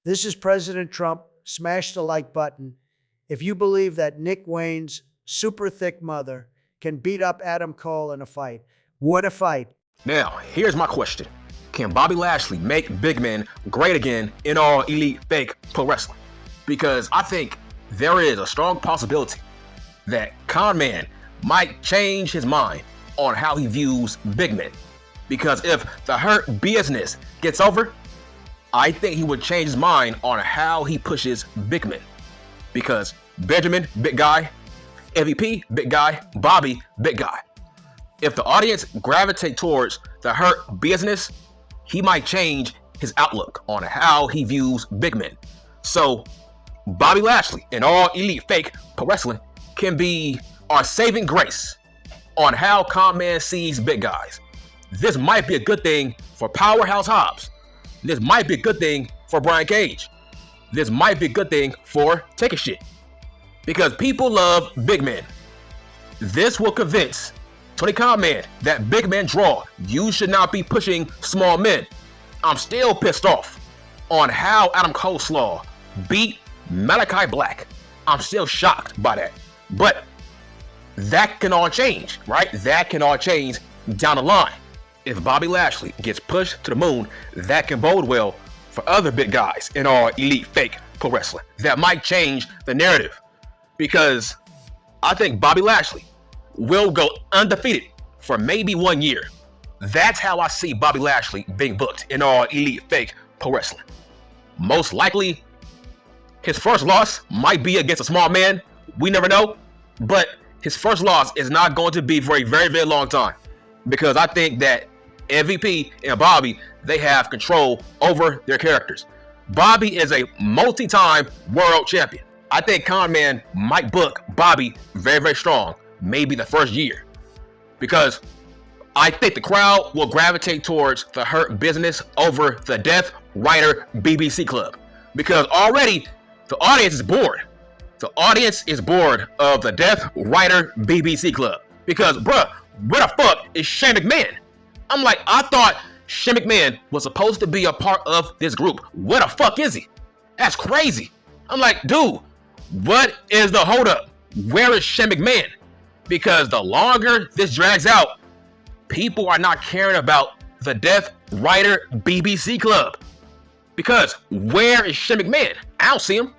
This is President Trump. Smash the like button if you believe that Nick Wayne's super thick mother can beat up Adam Cole in a fight. What a fight. Now, here's my question. Can Bobby Lashley make big men great again in all elite fake pro wrestling? Because I think there is a strong possibility that Con Man might change his mind on how he views big men. Because if the Hurt Business gets over, I think he would change his mind on how he pushes big men. Because Benjamin, big guy, MVP, big guy, Bobby, big guy. If the audience gravitate towards the Hurt Business, he might change his outlook on how he views big men. So Bobby Lashley in all elite fake pro wrestling can be our saving grace on how Con Man sees big guys. This might be a good thing for Powerhouse Hobbs. This might be a good thing for Brian Cage. This might be a good thing for Take a Shit. Because people love big men. This will convince Tony Khan Man that big men draw. You should not be pushing small men. I'm still pissed off on how Adam Coleslaw beat Malachi Black. I'm still shocked by that. But that can all change, right? That can all change down the line. If Bobby Lashley gets pushed to the moon, that can bode well for other big guys in all elite fake pro wrestling. That might change the narrative. Because I think Bobby Lashley will go undefeated for maybe 1 year. That's how I see Bobby Lashley being booked in all elite fake pro wrestling. Most likely, his first loss might be against a small man. We never know. But his first loss is not going to be for a very, very long time. Because I think that MVP and Bobby, they have control over their characters. Bobby is a multi-time world champion. I think Con Man might book Bobby very, very strong, maybe the first year. Because I think the crowd will gravitate towards the Hurt Business over the Death Rider BBC Club. Because already the audience is bored. The audience is bored of the Death Rider BBC Club. Because, bruh, where the fuck is Shane McMahon? I'm like, I thought Shane McMahon was supposed to be a part of this group. Where the fuck is he? That's crazy. I'm like, dude, what is the holdup? Where is Shane McMahon? Because the longer this drags out, people are not caring about the Death Rider BBC Club. Because where is Shane McMahon? I don't see him.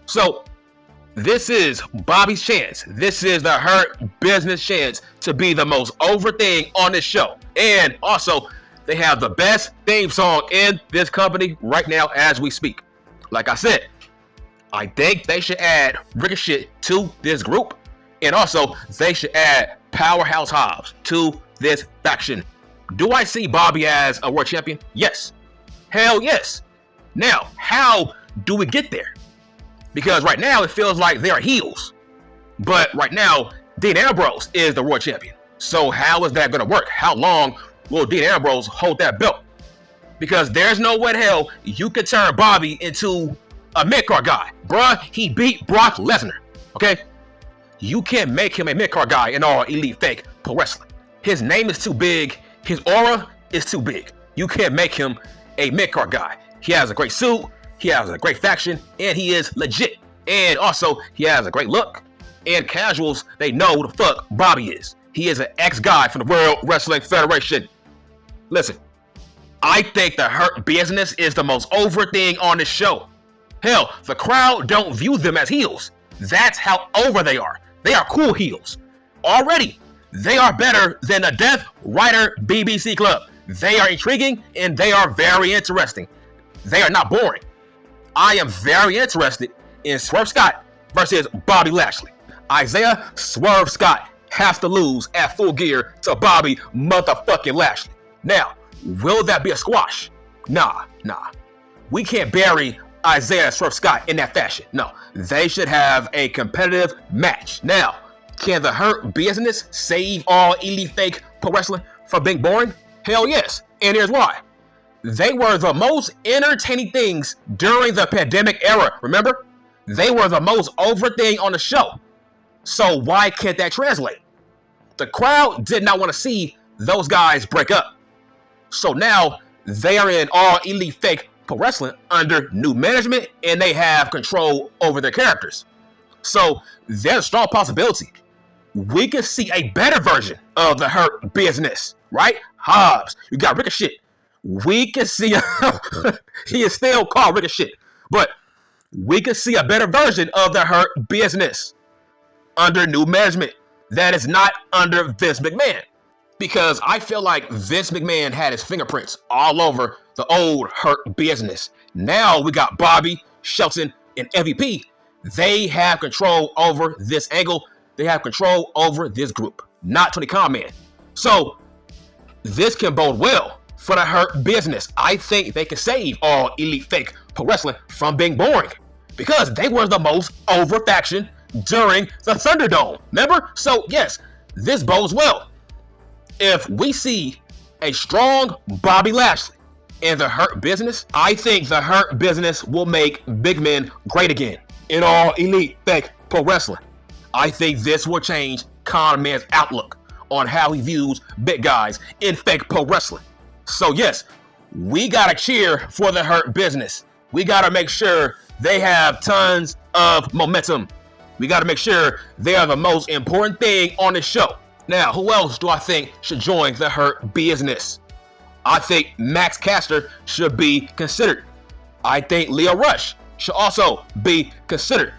So this is Bobby's chance. This is the Hurt Business chance to be the most over thing on this show. And also, they have the best theme song in this company right now as we speak. Like I said, I think they should add Ricochet to this group. And also, they should add Powerhouse Hobbs to this faction. Do I see Bobby as a world champion? Yes. Hell yes. Now, how do we get there? Because right now, it feels like they are heels. But right now, Dean Ambrose is the world champion. So how is that going to work? How long will Dean Ambrose hold that belt? Because there's no way in hell you can turn Bobby into a mid-card guy. Bruh, he beat Brock Lesnar. Okay? You can't make him a mid-card guy in all elite fake pro wrestling. His name is too big. His aura is too big. You can't make him a mid-card guy. He has a great suit. He has a great faction. And he is legit. And also, he has a great look. And casuals, they know who the fuck Bobby is. He is an ex-guy from the World Wrestling Federation. Listen, I think the Hurt Business is the most over thing on this show. Hell, the crowd don't view them as heels. That's how over they are. They are cool heels. Already, they are better than the Death Rider BBC Club. They are intriguing and they are very interesting. They are not boring. I am very interested in Swerve Scott versus Bobby Lashley. Isaiah Swerve Scott has to lose at Full Gear to Bobby motherfucking Lashley. Now, will that be a squash? Nah. We can't bury Isaiah Swerve Scott in that fashion. No, they should have a competitive match. Now, can the Hurt Business save all elite fake pro wrestling from being boring? Hell yes, and here's why. They were the most entertaining things during the pandemic era, remember? They were the most over thing on the show. So why can't that translate? The crowd did not want to see those guys break up. So now they are in all elite fake pro Pro Wrestling under new management, and they have control over their characters. So there's a strong possibility we could see a better version of the Hurt Business, right? Hobbs, you got Ricochet. We could see he is still called Ricochet, but we could see a better version of the Hurt Business under new management that is not under Vince McMahon. Because I feel like Vince McMahon had his fingerprints all over the old Hurt Business. Now we got Bobby, Shelton, and MVP. They have control over this angle. They have control over this group, not Tony Khan Man. So this can bode well for the Hurt Business. I think they can save All Elite Fake Pro Wrestling from being boring because they were the most over faction during the Thunderdome. Remember? So yes, this bodes well. If we see a strong Bobby Lashley in the Hurt Business, I think the Hurt Business will make big men great again in All Elite Fake Pro Wrestling. I think this will change Khan Man's outlook on how he views big guys in fake pro wrestling. So yes, we gotta cheer for the Hurt Business. We gotta make sure they have tons of momentum. We gotta make sure they are the most important thing on the show. Now, who else do I think should join the Hurt Business? I think Max Caster should be considered. I think Leo Rush should also be considered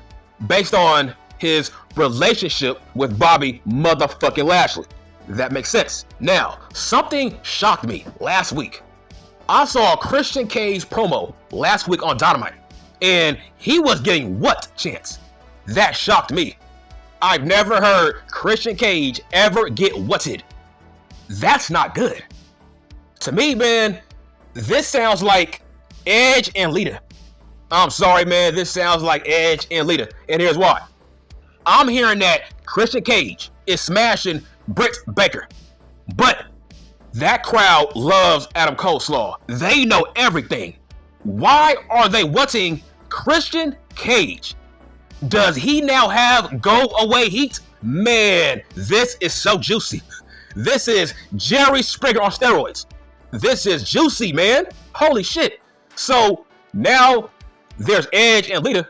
based on his relationship with Bobby motherfucking Lashley. That makes sense. Now, something shocked me last week. I saw Christian Cage promo last week on Dynamite, and he was getting what chance? That shocked me. I've never heard Christian Cage ever get whatted. That's not good. To me, man, this sounds like Edge and Lita. I'm sorry, man, this sounds like Edge and Lita, and here's why. I'm hearing that Christian Cage is smashing Britt Baker, but that crowd loves Adam Coleslaw. They know everything. Why are they wanting Christian Cage? Does he now have go away heat? Man, this is so juicy. This is Jerry Springer on steroids. This is juicy, man. Holy shit. So now there's Edge and Lita,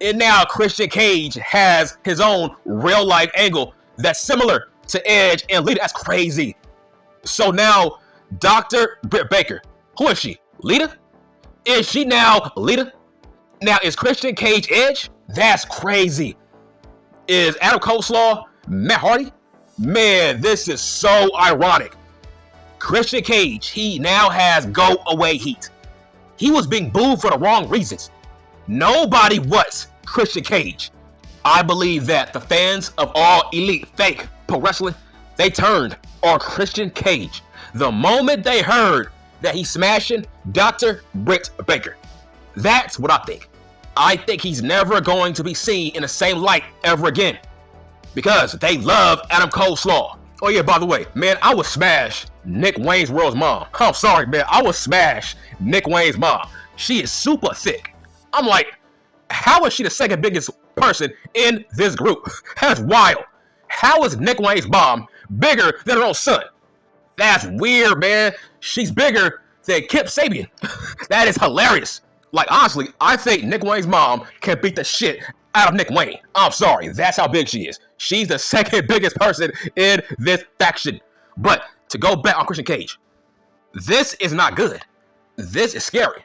and now Christian Cage has his own real life angle that's similar to Edge and Lita. That's crazy. So now Dr. Britt Baker, who is she? Lita? Is she now Lita? Now is Christian Cage Edge? That's crazy. Is Adam Coleslaw Matt Hardy? Man, this is so ironic. Christian Cage, he now has go away heat. He was being booed for the wrong reasons. Nobody wants Christian Cage. I believe that the fans of All Elite Fake Pro Wrestling, they turned on Christian Cage the moment they heard that he's smashing Dr. Britt Baker. That's what I think. I think he's never going to be seen in the same light ever again because they love Adam Coleslaw. Oh yeah, by the way, man, I would smash Nick Wayne's World's mom. I'm sorry, man. I would smash Nick Wayne's mom. She is super thick. I'm like, how is she the second biggest person in this group? That's wild. How is Nick Wayne's mom bigger than her own son? That's weird, man. She's bigger than Kip Sabian. That is hilarious. Like, honestly, I think Nick Wayne's mom can beat the shit out of Nick Wayne. I'm sorry. That's how big she is. She's the second biggest person in this faction. But to go back on Christian Cage, this is not good. This is scary.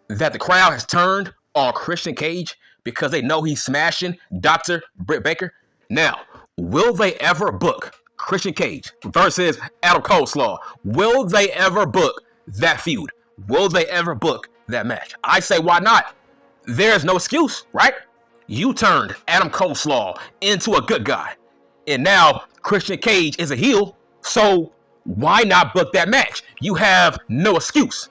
That the crowd has turned on Christian Cage because they know he's smashing Dr. Britt Baker. Now, will they ever book Christian Cage versus Adam Coleslaw? Will they ever book that feud? Will they ever book that match? I say, why not? There's no excuse, right? You turned Adam Coleslaw into a good guy, and now Christian Cage is a heel, so why not book that match? You have no excuse.